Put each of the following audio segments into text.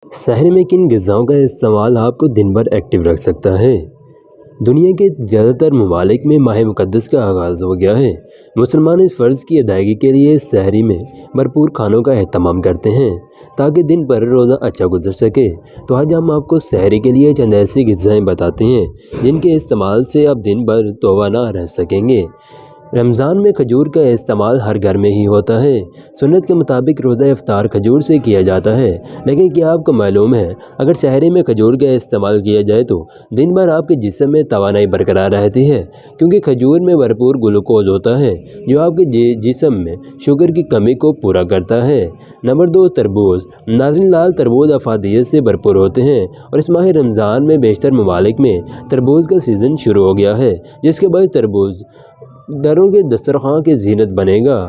शहर में किन ग़िज़ाओं का इस्तेमाल आपको दिन भर एक्टिव रख सकता है? दुनिया के ज़्यादातर ममालिक में माह मुक़द्दस का आगाज़ हो गया है। मुसलमान इस फ़र्ज़ की अदायगी के लिए सहरी में भरपूर खानों का एहतमाम करते हैं ताकि दिन भर रोज़ा अच्छा गुजर सके। तो आज हम आपको सहरी के लिए चंद ऐसी ग़िज़ाएँ बताते हैं जिनके इस्तेमाल से आप दिन भर तोवाना रह सकेंगे। रमज़ान में खजूर का इस्तेमाल हर घर में ही होता है। सुन्नत के मुताबिक रोज़ा इफ्तार खजूर से किया जाता है, लेकिन क्या आपको मालूम है अगर सहरी में खजूर का इस्तेमाल किया जाए तो दिन भर आपके जिस्म में तवानाई बरकरार रहती है, क्योंकि खजूर में भरपूर ग्लूकोज होता है जो आपके जिस्म में शुगर की कमी को पूरा करता है। नंबर 2, तरबूज। नाज़रीन, लाल तरबूज अफादियत से भरपूर होते हैं और इस माह रमज़ान में बेशतर ममालिक में तरबूज का सीज़न शुरू हो गया है, जिसके बाद तरबूज दरों के दस्तरखान की जीनत बनेगा।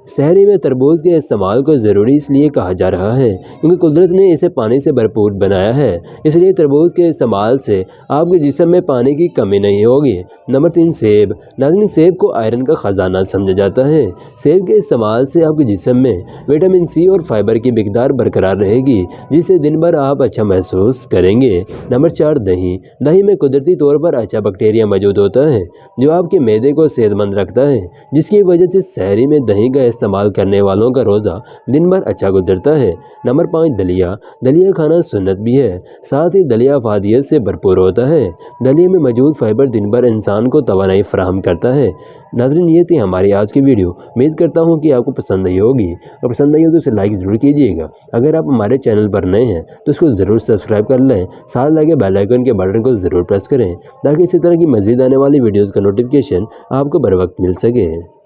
सहरी में तरबूज के इस्तेमाल को ज़रूरी इसलिए कहा जा रहा है क्योंकि कुदरत ने इसे पानी से भरपूर बनाया है, इसलिए तरबूज के इस्तेमाल से आपके जिस्म में पानी की कमी नहीं होगी। नंबर 3, सेब। नाज़रीन, सेब को आयरन का ख़जाना समझा जाता है। सेब के इस्तेमाल से आपके जिस्म में विटामिन सी और फाइबर की मिक़दार बरकरार रहेगी, जिससे दिन भर आप अच्छा महसूस करेंगे। नंबर 4, दही। दही में कुदरती तौर पर अच्छा बैक्टीरिया मौजूद होता है जो आपके मैदे को सेहतमंद रखता है, जिसकी वजह से सहरी में दही का इस्तेमाल करने वालों का रोज़ा दिन भर अच्छा गुजरता है। नंबर 5, दलिया। दलिया खाना सुन्नत भी है, साथ ही दलिया अफादियत से भरपूर होता है। दलिया में मौजूद फाइबर दिन भर इंसान को तवानाई फराहम करता है। नाज़रीन, ये थी हमारी आज की वीडियो। उम्मीद करता हूँ कि आपको पसंद आई होगी, और पसंद आई हो तो इसे लाइक ज़रूर कीजिएगा। अगर आप हमारे चैनल पर नए हैं तो इसको ज़रूर सब्सक्राइब कर लें, साथ लगे बेल आइकन के बटन को ज़रूर प्रेस करें ताकि इसी तरह की मज़ीद आने वाली वीडियोज़ का नोटिफिकेशन आपको बर वक्त मिल सके।